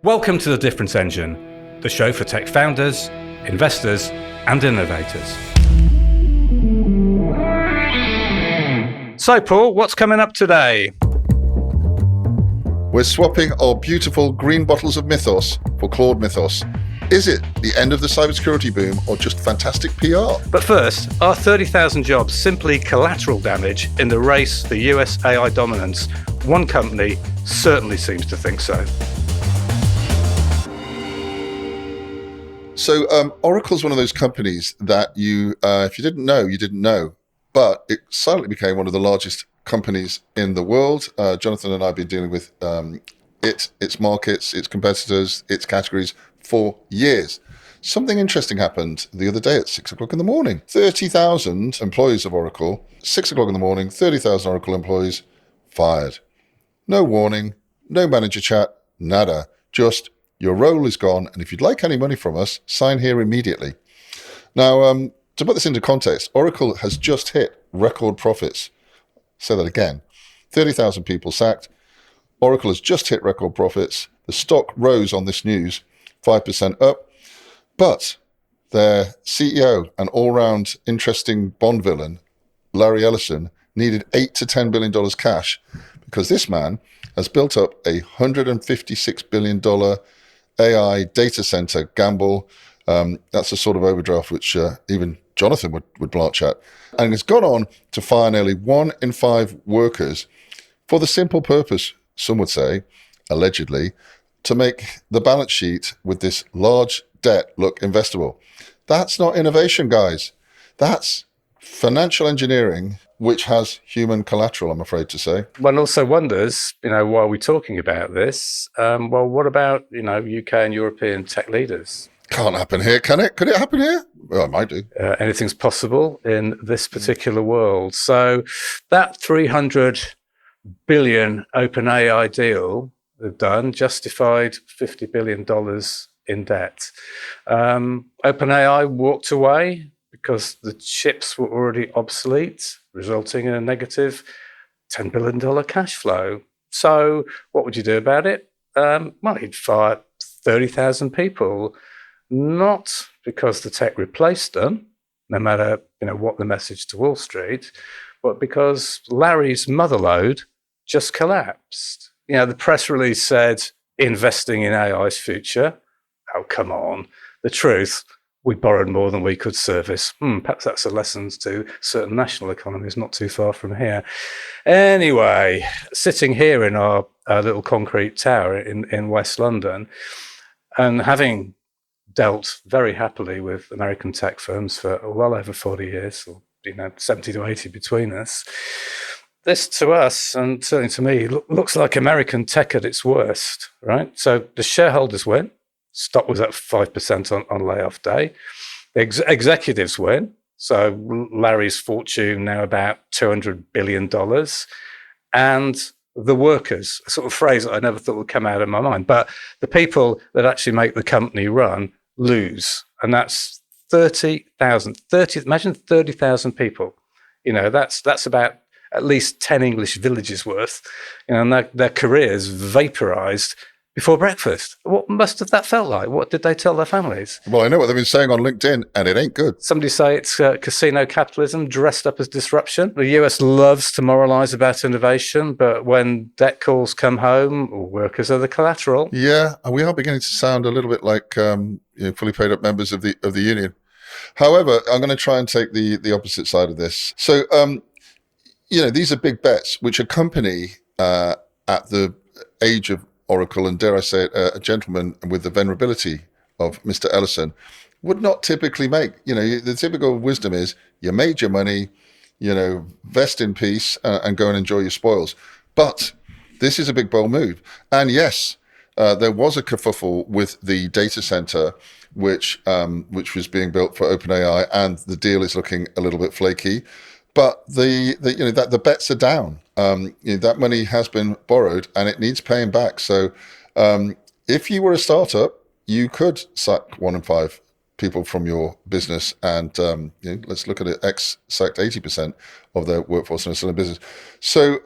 Welcome to The Difference Engine, the show for tech founders, investors, and innovators. So, Paul, what's coming up today? We're swapping our beautiful green bottles of Mythos for Claude Mythos. Is it the end of the cybersecurity boom or just fantastic PR? But first, are 30,000 jobs simply collateral damage in the race for US AI dominance? One company certainly seems to think so. So Oracle's one of those companies that you, if you didn't know, you didn't know. But it silently became one of the largest companies in the world. Jonathan and I have been dealing with its markets, its competitors, its categories for years. Something interesting happened the other day at 6 o'clock in the morning. 30,000 employees of Oracle, 6 o'clock in the morning, 30,000 Oracle employees fired. No warning, no manager chat, nada. Just, your role is gone, and if you'd like any money from us, sign here immediately. Now, to put this into context, Oracle has just hit record profits. Say that again. 30,000 people sacked. Oracle has just hit record profits. The stock rose on this news, 5% up. But their CEO and all-round interesting Bond villain, Larry Ellison, needed $8 to $10 billion cash because this man has built up a $156 billion AI data center gamble. That's a sort of overdraft which even Jonathan would blanch at. And has gone on to fire nearly 1 in 5 workers for the simple purpose, some would say, allegedly, to make the balance sheet with this large debt look investable. That's not innovation, guys. That's financial engineering, which has human collateral, I'm afraid to say. One also wonders, why are we talking about this? Well, what about, UK and European tech leaders? Can't happen here, can it? Could it happen here? Well, it might do. Anything's possible in this particular world. So that 300 billion OpenAI deal they've done justified $50 billion in debt. OpenAI walked away because the chips were already obsolete, resulting in a negative $10 billion cash flow. So what would you do about it? Well, you'd fire 30,000 people, not because the tech replaced them, no matter what the message to Wall Street, but because Larry's motherlode just collapsed. The press release said, investing in AI's future. Oh, come on. The truth, we borrowed more than we could service. Perhaps that's a lesson to certain national economies not too far from here. Anyway, sitting here in our little concrete tower in West London, and having dealt very happily with American tech firms for well over 40 years, or 70 to 80 between us, this to us, and certainly to me, looks like American tech at its worst, right? So the shareholders win. Stock was at 5% on layoff day. The executives win. So Larry's fortune now about $200 billion. And the workers, a sort of phrase that I never thought would come out of my mind, but the people that actually make the company run lose. And that's 30,000. Imagine 30,000 people. That's about at least 10 English villages worth. And their careers vaporized before breakfast. What must have that felt like? What did they tell their families? Well, I know what they've been saying on LinkedIn, and it ain't good. Somebody say it's casino capitalism dressed up as disruption. The US loves to moralize about innovation, but when debt calls come home, workers are the collateral. Yeah, we are beginning to sound a little bit like fully paid up members of the union. However, I'm going to try and take the opposite side of this. So, these are big bets, which a company at the age of Oracle, and dare I say it, a gentleman with the venerability of Mr. Ellison would not typically make. The typical wisdom is you made your money, vest in peace and go and enjoy your spoils. But this is a big, bold move. And yes, there was a kerfuffle with the data center, which was being built for OpenAI, and the deal is looking a little bit flaky. But the bets are down. That money has been borrowed and it needs paying back. So if you were a startup, you could sack 1 in 5 people from your business, and let's look at it. X sacked 80% of their workforce in a certain business. So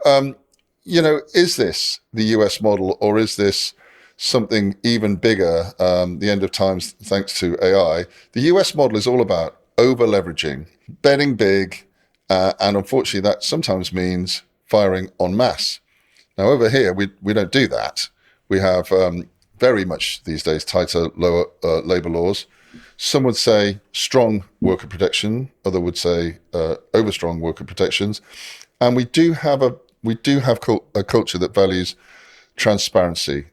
is this the US model, or is this something even bigger, the end of times thanks to AI. The US model is all about over leveraging, betting big, and unfortunately that sometimes means firing en masse. Now over here, we don't do that. We have very much these days tighter lower labour laws. Some would say strong worker protection, other would say over strong worker protections, and we do have a culture that values transparency,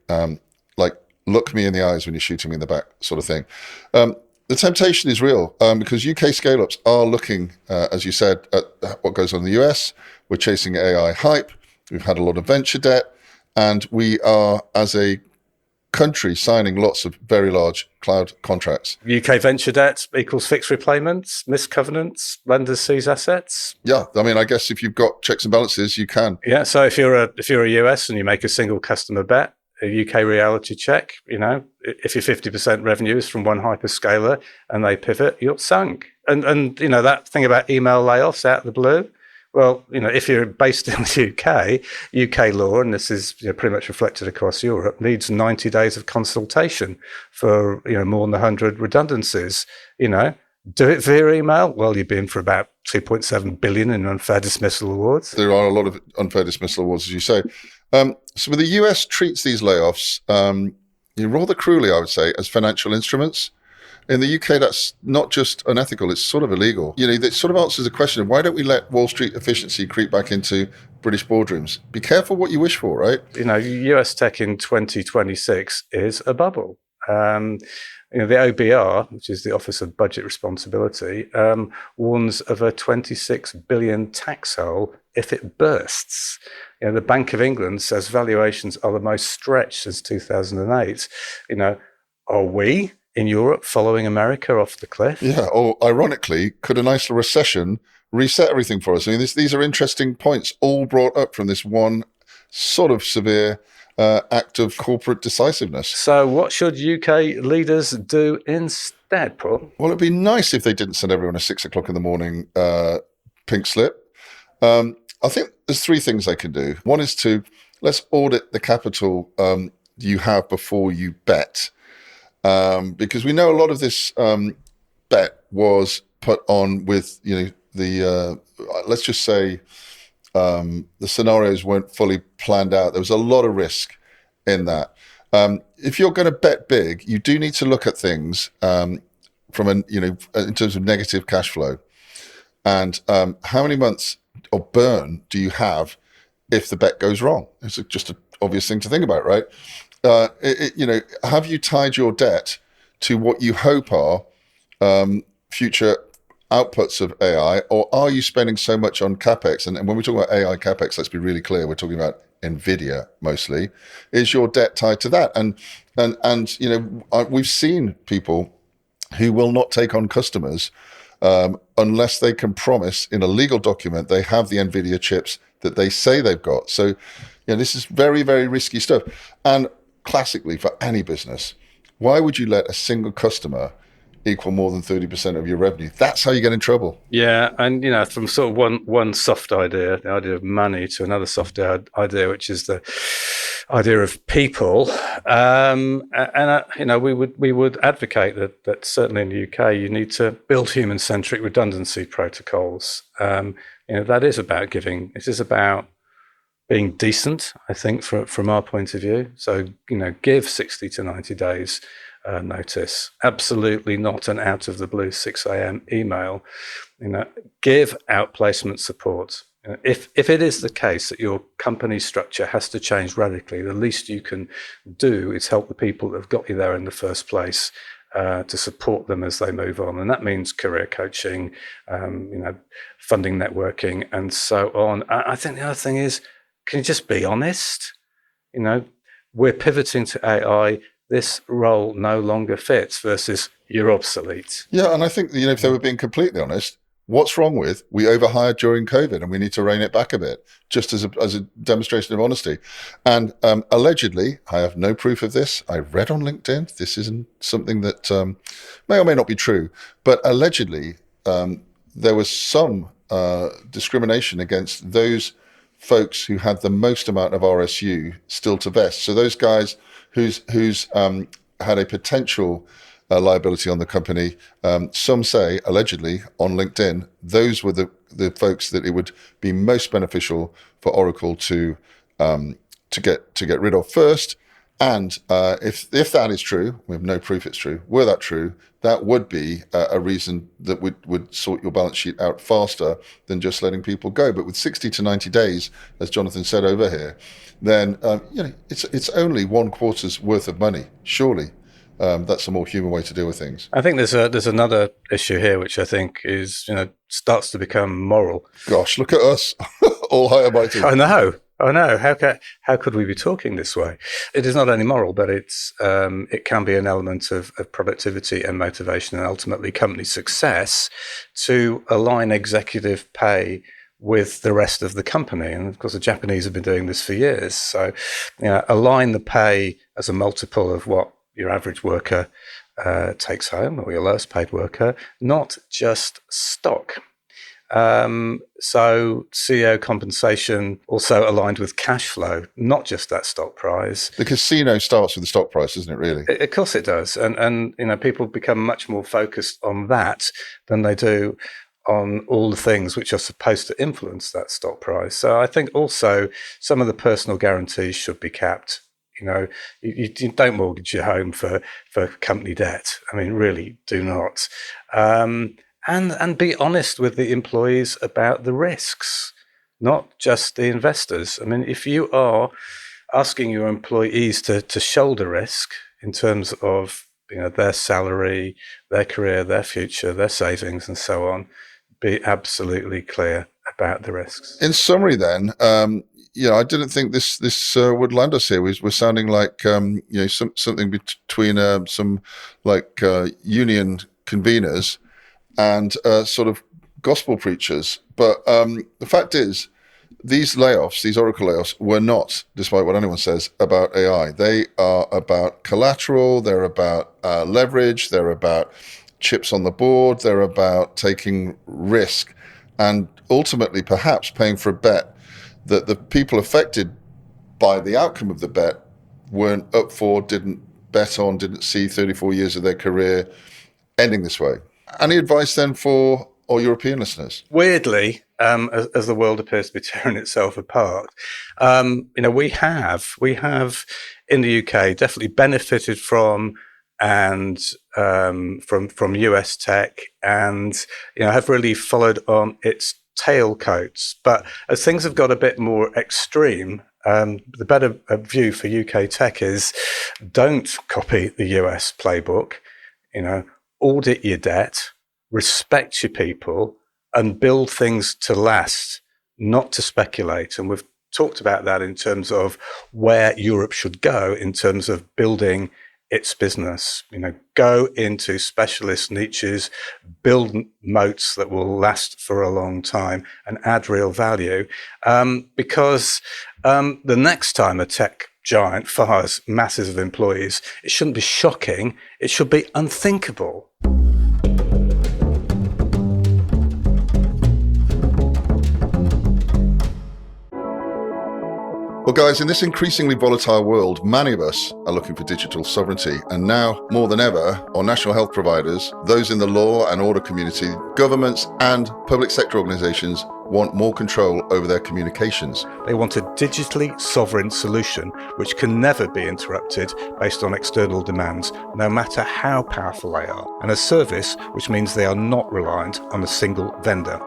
like look me in the eyes when you're shooting me in the back, sort of thing. The temptation is real because UK scale-ups are looking, as you said, at what goes on in the US. We're chasing AI hype. We've had a lot of venture debt, and we are, as a country, signing lots of very large cloud contracts. UK venture debt equals fixed repayments, missed covenants, lenders seize assets. Yeah, I mean, I guess if you've got checks and balances, you can. Yeah, so if you're a US and you make a single customer bet, a UK reality check, if your 50% revenue is from one hyperscaler and they pivot, you're sunk. And that thing about email layoffs out of the blue. Well, if you're based in the UK law, and this is pretty much reflected across Europe, needs 90 days of consultation for more than 100 redundancies. Do it via email. Well, you've been for about 2.7 billion in unfair dismissal awards. There are a lot of unfair dismissal awards, as you say. So the US treats these layoffs rather cruelly, I would say, as financial instruments. In the UK, that's not just unethical, it's sort of illegal. That sort of answers the question of why don't we let Wall Street efficiency creep back into British boardrooms? Be careful what you wish for, right? US tech in 2026 is a bubble. The OBR, which is the Office of Budget Responsibility, warns of a 26 billion tax hole if it bursts. The Bank of England says valuations are the most stretched since 2008. Are we in Europe following America off the cliff? Yeah, or ironically, could a nice recession reset everything for us? I mean, these are interesting points, all brought up from this one sort of severe act of corporate decisiveness. So what should UK leaders do instead, Paul? Well, it'd be nice if they didn't send everyone a 6 o'clock in the morning pink slip. I think there's three things they can do. One is let's audit the capital you have before you bet. Because we know a lot of this bet was put on with, let's just say the scenarios weren't fully planned out. There was a lot of risk in that. If you're going to bet big, you do need to look at things in terms of negative cash flow. And how many months of burn do you have if the bet goes wrong? It's just an obvious thing to think about, right? Have you tied your debt to what you hope are future outputs of AI, or are you spending so much on capex? And when we talk about AI capex, let's be really clear, we're talking about NVIDIA mostly. Is your debt tied to that? And we've seen people who will not take on customers unless they can promise in a legal document they have the NVIDIA chips that they say they've got. So, this is very, very risky stuff. And classically, for any business, why would you let a single customer equal more than 30% of your revenue? That's how you get in trouble. Yeah, and from sort of one soft idea, the idea of money, to another soft idea, which is the idea of people. We would advocate that certainly in the UK, you need to build human-centric redundancy protocols. That is about giving. It is about being decent, I think, from our point of view. So, give 60 to 90 days notice. Absolutely not an out of the blue 6 a.m. email. Give outplacement support. If it is the case that your company structure has to change radically, the least you can do is help the people that have got you there in the first place to support them as they move on. And that means career coaching, funding networking, and so on. I think the other thing is, can you just be honest? We're pivoting to AI. This role no longer fits versus you're obsolete. Yeah, and I think, if they were being completely honest, what's wrong with we overhired during COVID and we need to rein it back a bit, just as a demonstration of honesty. And allegedly, I have no proof of this. I read on LinkedIn, this isn't something that may or may not be true, but allegedly there was some discrimination against those folks who had the most amount of RSU still to vest. So those guys who's had a potential liability on the company. Some say, allegedly, on LinkedIn, those were the folks that it would be most beneficial for Oracle to get rid of first. And if that is true, we have no proof it's true. Were that true, that would be a reason that would sort your balance sheet out faster than just letting people go. But with 60 to 90 days, as Jonathan said over here, then it's only 1 quarter's worth of money. Surely that's a more human way to deal with things. I think there's another issue here, which I think is starts to become moral. Gosh, look at us, all high and mighty. I know. How could we be talking this way? It is not only moral, but it can be an element of productivity and motivation, and ultimately company success, to align executive pay with the rest of the company. And of course, the Japanese have been doing this for years. So, align the pay as a multiple of what your average worker takes home, or your lowest paid worker, not just stock. So CEO compensation also aligned with cash flow, not just that stock price. The casino starts with the stock price, doesn't it, really? Of course it does. And people become much more focused on that than they do on all the things which are supposed to influence that stock price. So I think also some of the personal guarantees should be capped. You don't mortgage your home for company debt. I mean, really do not. And be honest with the employees about the risks, not just the investors. I mean, if you are asking your employees to shoulder risk in terms of their salary, their career, their future, their savings, and so on, be absolutely clear about the risks. In summary, then, I didn't think this would land us here. We're sounding like something between some union conveners and sort of gospel preachers. But the fact is, these layoffs, these Oracle layoffs, were not, despite what anyone says, about AI. They are about collateral, they're about leverage, they're about chips on the board, they're about taking risk, and ultimately perhaps paying for a bet that the people affected by the outcome of the bet weren't up for, didn't bet on, didn't see 34 years of their career ending this way. Any advice then for all European listeners? Weirdly, as the world appears to be tearing itself apart, we have in the UK definitely benefited from US tech, and have really followed on its tailcoats. But as things have got a bit more extreme, the better view for UK tech is don't copy the US playbook. Audit your debt, respect your people, and build things to last, not to speculate. And we've talked about that in terms of where Europe should go in terms of building its business. Go into specialist niches, build moats that will last for a long time and add real value. Because the next time a tech giant fires masses of employees, it shouldn't be shocking. It should be unthinkable. Well, guys, in this increasingly volatile world, many of us are looking for digital sovereignty. And now, more than ever, our national health providers, those in the law and order community, governments and public sector organizations want more control over their communications. They want a digitally sovereign solution which can never be interrupted based on external demands, no matter how powerful they are, and a service which means they are not reliant on a single vendor.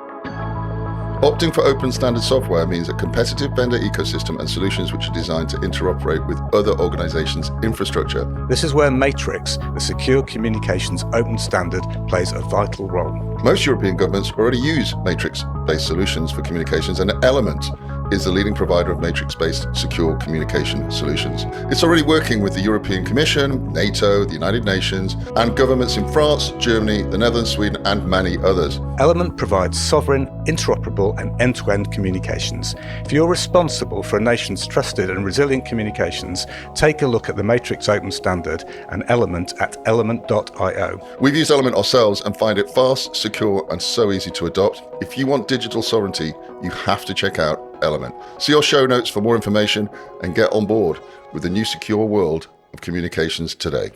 Opting for open standard software means a competitive vendor ecosystem and solutions which are designed to interoperate with other organizations' infrastructure. This is where Matrix, the secure communications open standard, plays a vital role. Most European governments already use Matrix-based solutions for communications, and Element is the leading provider of Matrix-based secure communication solutions. It's already working with the European Commission, NATO, the United Nations, and governments in France, Germany, the Netherlands, Sweden, and many others. Element provides sovereign, interoperable, and end-to-end communications. If you're responsible for a nation's trusted and resilient communications, take a look at the Matrix Open Standard and Element at element.io. We've used Element ourselves and find it fast, secure, and so easy to adopt. If you want digital sovereignty, you have to check out Element. See our show notes for more information and get on board with the new secure world of communications today.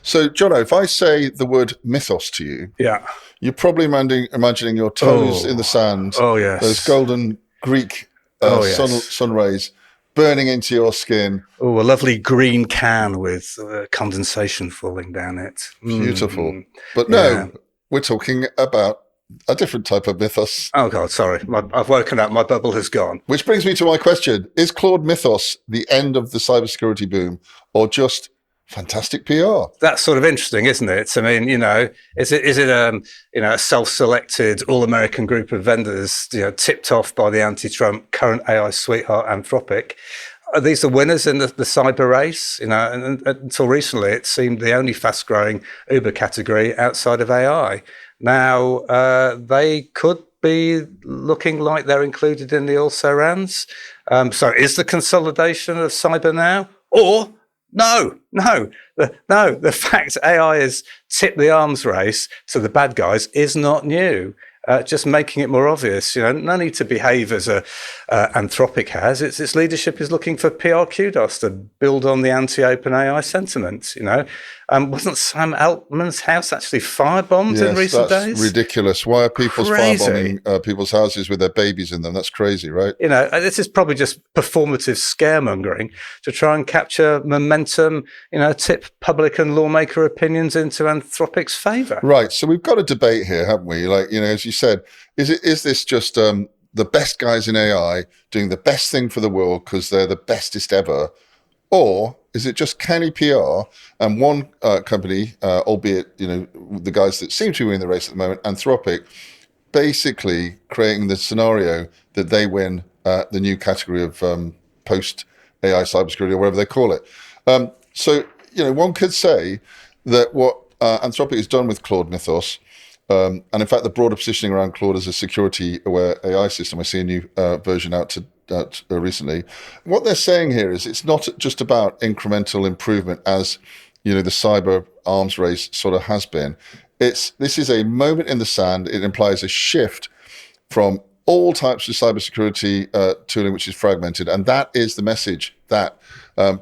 So, Jono, if I say the word mythos to you, Yeah. you're probably imagining your toes in the sand, Oh, yes. those golden Greek sun rays burning into your skin. Oh, a lovely green can with condensation falling down it. Beautiful. But no, we're talking about a different type of mythos. Oh, God, sorry. I've woken up. My bubble has gone. Which brings me to my question. Is Claude Mythos the end of the cybersecurity boom or just fantastic PR? That's sort of interesting, isn't it? I mean, is it a self-selected all-American group of vendors, tipped off by the anti-Trump current AI sweetheart Anthropic? Are these the winners in the cyber race? And until recently, it seemed the only fast-growing Uber category outside of AI. Now, they could be looking like they're included in the also-rans. So is the consolidation of cyber now? Or no. The fact AI has tipped the arms race to the bad guys is not new. Just making it more obvious, no need to behave as Anthropic has. Its leadership is looking for PR kudos to build on the anti-open AI sentiment. Wasn't Sam Altman's house actually firebombed in recent days? That's ridiculous. Why are people firebombing people's houses with their babies in them? That's crazy, right? This is probably just performative scaremongering to try and capture momentum, tip public and lawmaker opinions into Anthropic's favour. Right. So we've got a debate here, haven't we? Like, as you said, is this just the best guys in AI doing the best thing for the world because they're the bestest ever? Or is it just canny PR and one company, albeit, the guys that seem to be in the race at the moment, Anthropic, basically creating the scenario that they win the new category of post-AI cybersecurity or whatever they call it. So, one could say that what Anthropic has done with Claude Mythos, and in fact, the broader positioning around Claude as a security-aware AI system, I see a new version out recently. What they're saying here is it's not just about incremental improvement as, the cyber arms race sort of has been. This is a moment in the sand. It implies a shift from all types of cybersecurity tooling, which is fragmented. And that is the message that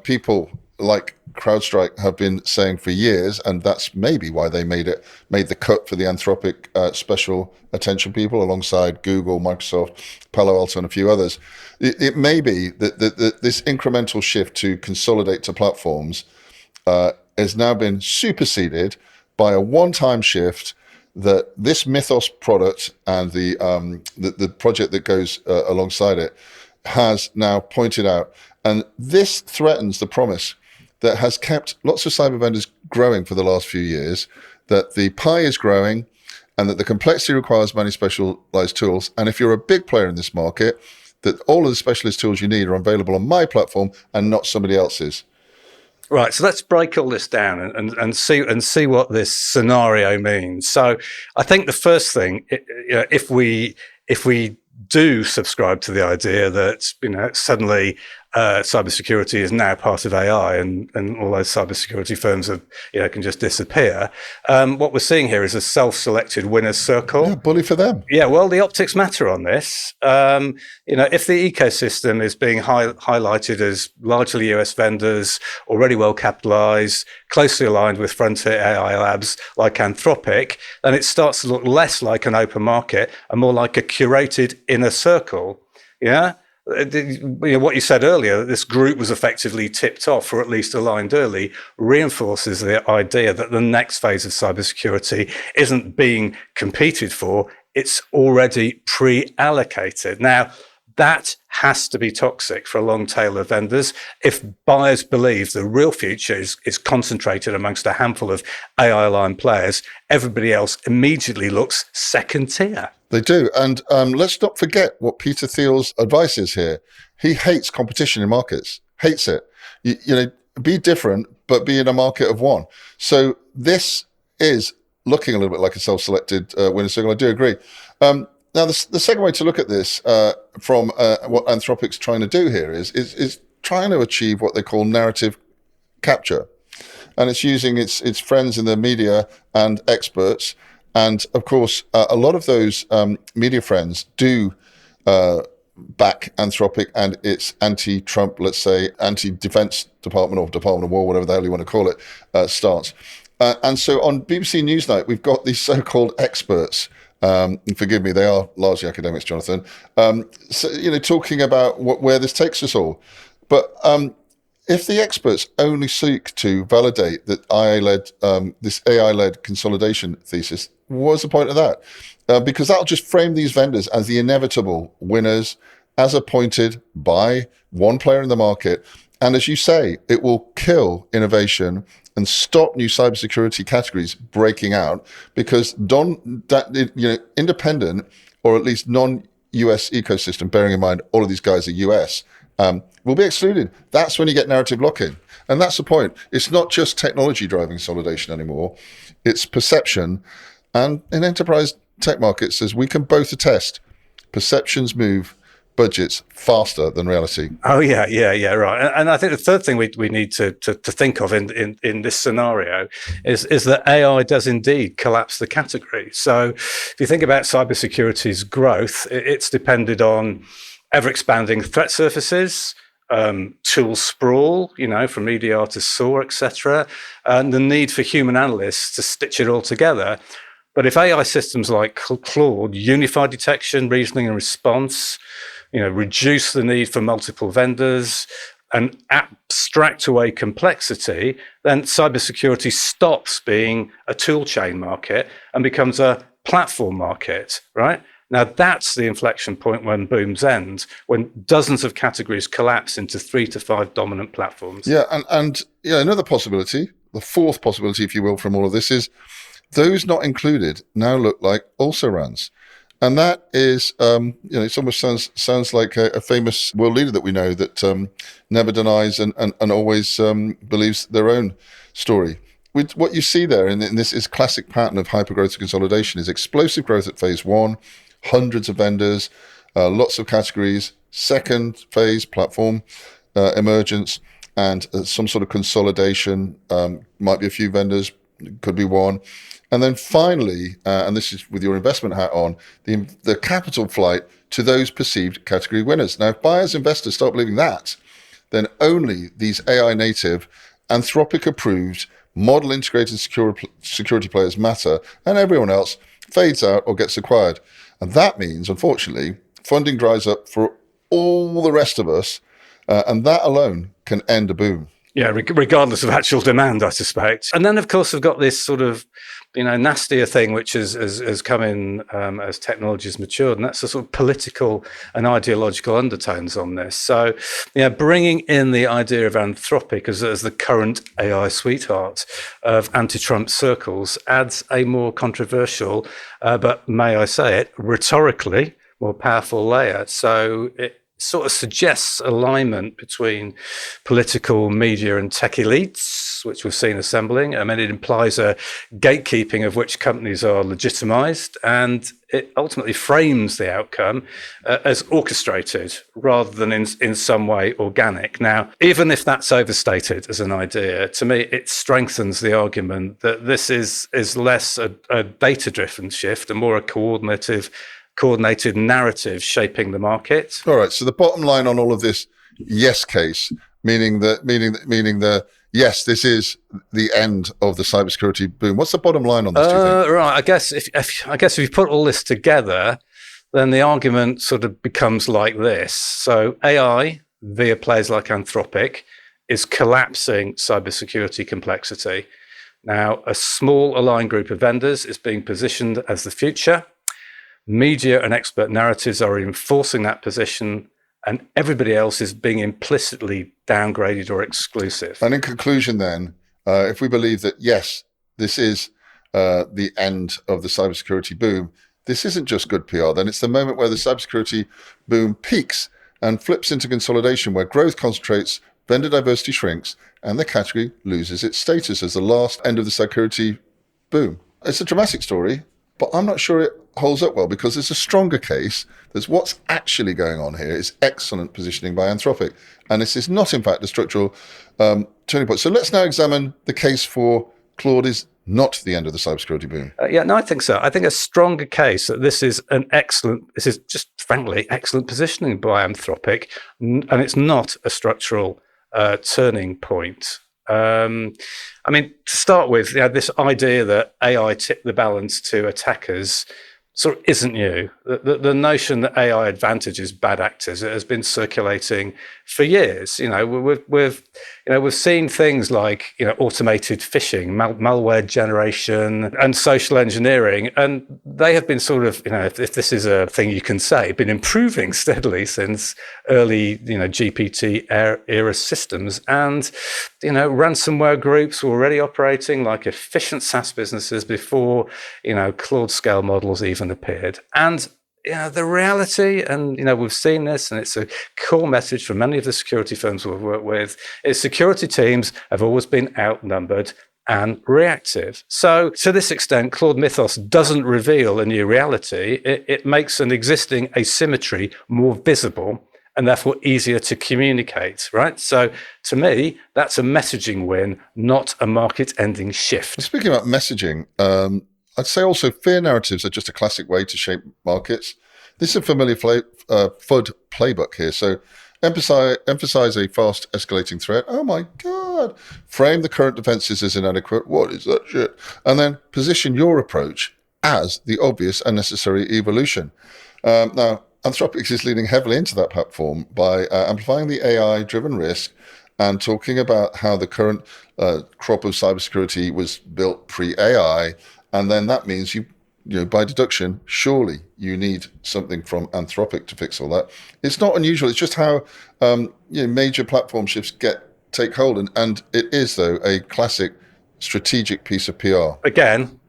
people like CrowdStrike have been saying for years, and that's maybe why they made the cut for the Anthropic special attention people alongside Google, Microsoft, Palo Alto, and a few others. It may be that this incremental shift to consolidate to platforms has now been superseded by a one-time shift that this Mythos product and the project that goes alongside it has now pointed out. And this threatens the promise that has kept lots of cyber vendors growing for the last few years, that the pie is growing and that the complexity requires many specialized tools. And if you're a big player in this market, that all of the specialist tools you need are available on my platform and not somebody else's. Right, so let's break all this down and see what this scenario means. So I think the first thing, if we do subscribe to the idea that suddenly cybersecurity is now part of AI and all those cybersecurity firms can just disappear. What we're seeing here is a self-selected winner's circle. Yeah, bully for them. Yeah, well, the optics matter on this. If the ecosystem is being highlighted as largely US vendors, already well capitalized, closely aligned with frontier AI labs like Anthropic, then it starts to look less like an open market and more like a curated inner circle. Yeah. What you said earlier, that this group was effectively tipped off or at least aligned early, reinforces the idea that the next phase of cybersecurity isn't being competed for, it's already pre-allocated. Now, that has to be toxic for a long tail of vendors. If buyers believe the real future is concentrated amongst a handful of AI-aligned players, everybody else immediately looks second tier. They do. And let's not forget what Peter Thiel's advice is here. He hates competition in markets, hates it. Be different, but be in a market of one. So this is looking a little bit like a self-selected winner circle. I do agree. Now, the second way to look at this from what Anthropic's trying to do here is trying to achieve what they call narrative capture. And it's using its friends in the media and experts. And of course, a lot of those media friends do back Anthropic and its anti-Trump, let's say, anti-defense department or Department of War, whatever the hell you want to call it, stance. And so on BBC Newsnight, we've got these so-called experts. Forgive me, they are largely academics, Jonathan. Talking about where this takes us all. But if the experts only seek to validate that this AI-led consolidation thesis, what's the point of that? Because that'll just frame these vendors as the inevitable winners, as appointed by one player in the market. And as you say, it will kill innovation and stop new cybersecurity categories breaking out, because independent or at least non-US ecosystem, bearing in mind all of these guys are US, will be excluded. That's when you get narrative lock-in. And that's the point. It's not just technology driving consolidation anymore. It's perception. And in enterprise tech markets, as we can both attest, perceptions move budgets faster than reality. Oh yeah, right. And I think the third thing we need to think of in this scenario is that AI does indeed collapse the category. So if you think about cybersecurity's growth, it's depended on ever-expanding threat surfaces, tool sprawl, from EDR to SOAR, etc., and the need for human analysts to stitch it all together. But if AI systems like Claude unify detection, reasoning, and response, reduce the need for multiple vendors and abstract away complexity, then cybersecurity stops being a tool chain market and becomes a platform market, right? Now, that's the inflection point when booms end, when dozens of categories collapse into 3 to 5 dominant platforms. Yeah, and another possibility, the fourth possibility, if you will, from all of this is those not included now look like also-rans. And that is, it almost sounds like a famous world leader that we know that never denies and always believes their own story. What you see there, and this is classic pattern of hypergrowth consolidation, is explosive growth at phase one, hundreds of vendors, lots of categories. Second phase, platform emergence, and some sort of consolidation. Might be a few vendors, could be one. And then finally, and this is with your investment hat on, the capital flight to those perceived category winners. Now, if buyers, investors start believing that, then only these AI native, Anthropic approved, model integrated security players matter, and everyone else fades out or gets acquired. And that means, unfortunately, funding dries up for all the rest of us, and that alone can end a boom. Yeah, regardless of actual demand, I suspect. And then, of course, we've got this sort of, nastier thing which has come in as technology has matured, and that's the sort of political and ideological undertones on this. So, bringing in the idea of Anthropic as the current AI sweetheart of anti-Trump circles adds a more controversial, but may I say it, rhetorically more powerful layer. So it sort of suggests alignment between political, media and tech elites, which we've seen assembling. I mean, it implies a gatekeeping of which companies are legitimized, and it ultimately frames the outcome as orchestrated rather than in some way organic. Now, even if that's overstated as an idea, to me, it strengthens the argument that this is less a data-driven shift and more a coordinated narrative shaping the market. All right. So the bottom line on all of this yes case, meaning yes, this is the end of the cybersecurity boom. What's the bottom line on this? Do you think? Right. I guess if you put all this together, then the argument sort of becomes like this. So AI via players like Anthropic is collapsing cybersecurity complexity. Now, a small aligned group of vendors is being positioned as the future. Media and expert narratives are enforcing that position, and everybody else is being implicitly downgraded or exclusive. And in conclusion then, if we believe that, yes, this is the end of the cybersecurity boom, this isn't just good PR, then it's the moment where the cybersecurity boom peaks and flips into consolidation, where growth concentrates, vendor diversity shrinks, and the category loses its status as the last end of the security boom. It's a dramatic story, but I'm not sure it holds up well, because there's a stronger case. There's what's actually going on here is excellent positioning by Anthropic. And this is not, in fact, a structural turning point. So let's now examine the case for Claude is not the end of the cybersecurity boom. Yeah, no, I think so. I think a stronger case that this is just frankly excellent positioning by Anthropic, and it's not a structural turning point. I mean, to start with, this idea that AI tipped the balance to attackers sort of isn't new. The notion that AI advantages bad actors, it has been circulating for years. We've seen things like automated phishing, malware generation, and social engineering, and they have been sort of if this is a thing you can say, been improving steadily since early GPT era systems. And ransomware groups were already operating like efficient SaaS businesses before Claude scale models even appeared. And the reality, and we've seen this, and it's a core message from many of the security firms we've worked with, is security teams have always been outnumbered and reactive. So to this extent, Claude Mythos doesn't reveal a new reality. It makes an existing asymmetry more visible and therefore easier to communicate, right? So to me, that's a messaging win, not a market-ending shift. Speaking about messaging, I'd say also fear narratives are just a classic way to shape markets. This is a familiar FUD playbook here. So emphasize a fast escalating threat. Oh my God. Frame the current defenses as inadequate. What is that shit? And then position your approach as the obvious and necessary evolution. Now, Anthropic is leaning heavily into that platform by amplifying the AI-driven risk and talking about how the current crop of cybersecurity was built pre-AI. And then that means you by deduction, surely you need something from Anthropic to fix all that. It's not unusual. It's just how major platform shifts take hold. And it is, though, a classic strategic piece of PR. Again,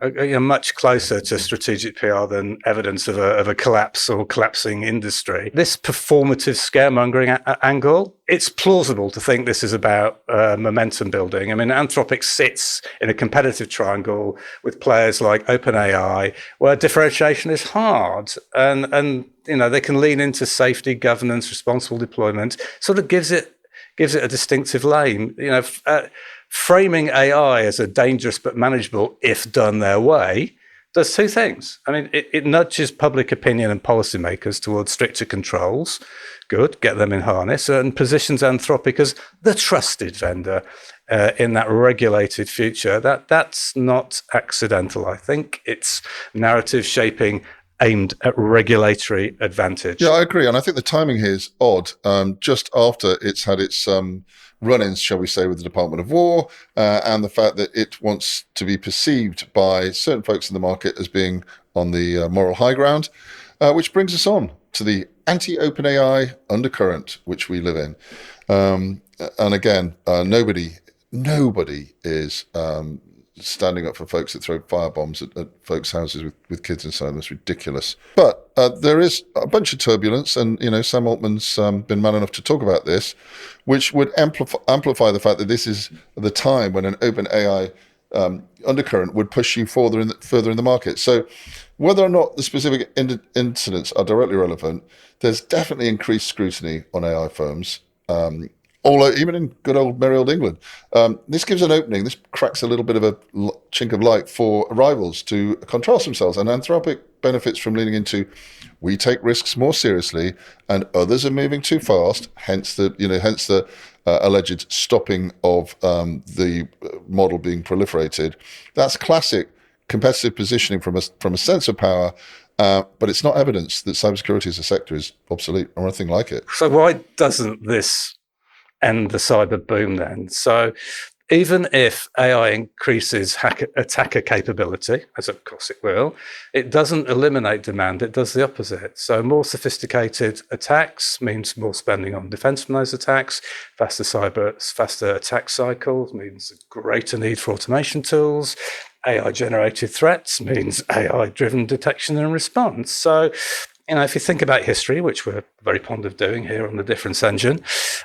much closer to strategic PR than evidence of a collapse or collapsing industry. This performative scaremongering angle, it's plausible to think this is about momentum building. I mean, Anthropic sits in a competitive triangle with players like OpenAI, where differentiation is hard, and they can lean into safety, governance, responsible deployment. Sort of gives it a distinctive lane. Framing AI as a dangerous but manageable if done their way does two things. I mean, it nudges public opinion and policymakers towards stricter controls. Good, get them in harness, and positions Anthropic as the trusted vendor in that regulated future. That's not accidental. I think it's narrative shaping aimed at regulatory advantage. Yeah, I agree. And I think the timing here is odd. Just after it's had its run-ins, shall we say, with the Department of War, and the fact that it wants to be perceived by certain folks in the market as being on the moral high ground, which brings us on to the anti-OpenAI undercurrent, which we live in. And again, nobody is standing up for folks that throw firebombs at folks' houses with kids inside them. That's ridiculous. But there is a bunch of turbulence, and Sam Altman's been man enough to talk about this, which would amplify the fact that this is the time when an OpenAI undercurrent would push you further in the market. So whether or not the specific incidents are directly relevant, there's definitely increased scrutiny on AI firms. Even in good old merry old England. This gives an opening, this cracks a little bit of a chink of light for rivals to contrast themselves. And Anthropic benefits from leaning into, we take risks more seriously and others are moving too fast, hence the alleged stopping of the model being proliferated. That's classic competitive positioning from a sense of power, but it's not evidence that cybersecurity as a sector is obsolete or anything like it. So why doesn't this end the cyber boom then? So even if AI increases attacker capability, as of course it will, it doesn't eliminate demand, it does the opposite. So more sophisticated attacks means more spending on defense from those attacks, faster attack cycles means a greater need for automation tools, AI-generated threats means AI-driven detection and response. So if you think about history, which we're very fond of doing here on the Difference Engine,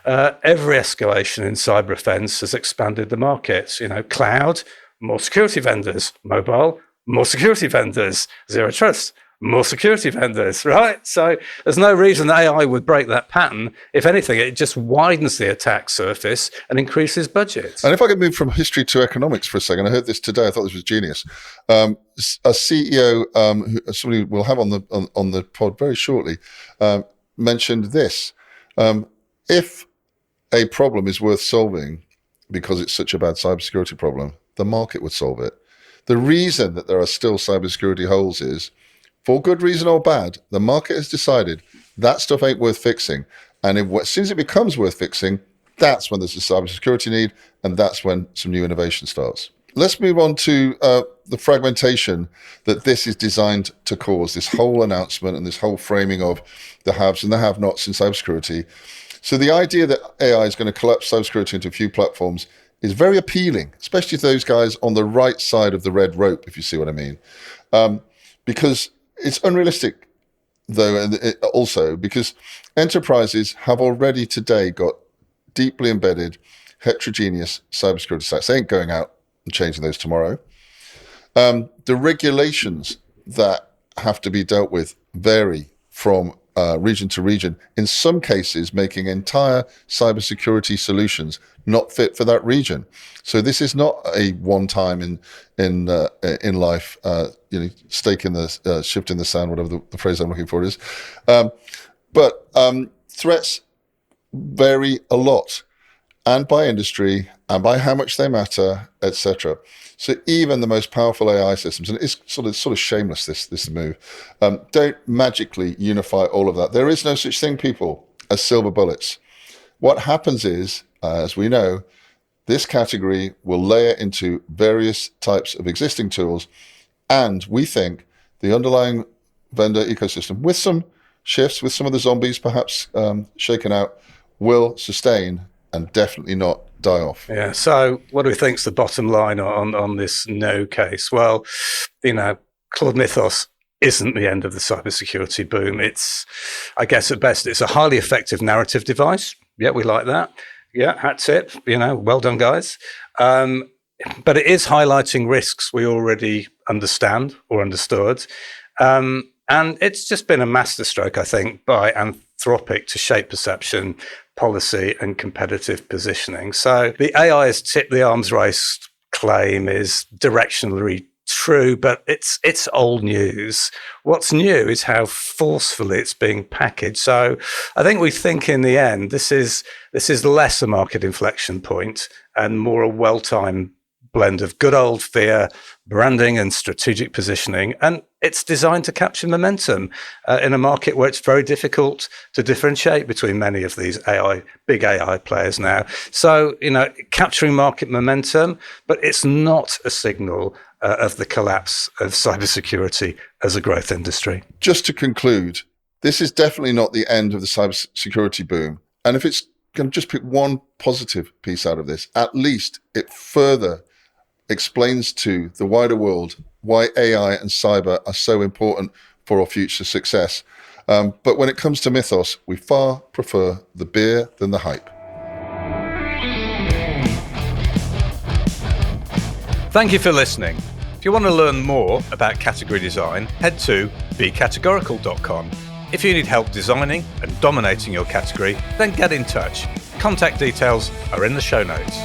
every escalation in cyber offense has expanded the market. Cloud, more security vendors; mobile, more security vendors; zero trust, more security vendors, right? So there's no reason AI would break that pattern. If anything, it just widens the attack surface and increases budgets. And if I could move from history to economics for a second, I heard this today. I thought this was genius. A CEO, somebody we'll have on the pod very shortly, mentioned this. If a problem is worth solving because it's such a bad cybersecurity problem, the market would solve it. The reason that there are still cybersecurity holes is, for good reason or bad, the market has decided that stuff ain't worth fixing. And as soon as it becomes worth fixing, that's when there's a cybersecurity need, and that's when some new innovation starts. Let's move on to the fragmentation that this is designed to cause, this whole announcement and this whole framing of the haves and the have-nots in cybersecurity. So the idea that AI is going to collapse cybersecurity into a few platforms is very appealing, especially to those guys on the right side of the red rope, if you see what I mean. Because it's unrealistic, though, and also because enterprises have already today got deeply embedded, heterogeneous cybersecurity stacks. They ain't going out and changing those tomorrow. The regulations that have to be dealt with vary from region to region, in some cases making entire cybersecurity solutions not fit for that region. So this is not a one-time in life, stake in the shift in the sand, whatever the phrase I'm looking for is. But threats vary a lot, and by industry, and by how much they matter, etc. So even the most powerful AI systems, and it's sort of shameless, this move, don't magically unify all of that. There is no such thing, people, as silver bullets. What happens is, as we know, this category will layer into various types of existing tools, and we think the underlying vendor ecosystem, with some shifts, with some of the zombies perhaps shaken out, will sustain and definitely not die off. Yeah. So what do we think's the bottom line on this no case? Well, Claude Mythos isn't the end of the cybersecurity boom. It's, I guess at best, it's a highly effective narrative device. Yeah, we like that. Yeah, hat tip. Well done, guys. But it is highlighting risks we already understand or understood. And it's just been a masterstroke, I think, by Anthropic to shape perception, policy, and competitive positioning. So the AI's tip the arms race claim is directionally true, but it's old news. What's new is how forcefully it's being packaged. So I think we think in the end this is less a market inflection point and more a well-timed blend of good old fear, branding, and strategic positioning. And it's designed to capture momentum in a market where it's very difficult to differentiate between many of these big AI players now. So, capturing market momentum, but it's not a signal of the collapse of cybersecurity as a growth industry. Just to conclude, this is definitely not the end of the cybersecurity boom. And if it's going to just pick one positive piece out of this, at least it further explains to the wider world why AI and cyber are so important for our future success. But when it comes to Mythos, we far prefer the beer than the hype. Thank you for listening. If you want to learn more about category design, head to becategorical.com. If you need help designing and dominating your category, then get in touch. Contact details are in the show notes.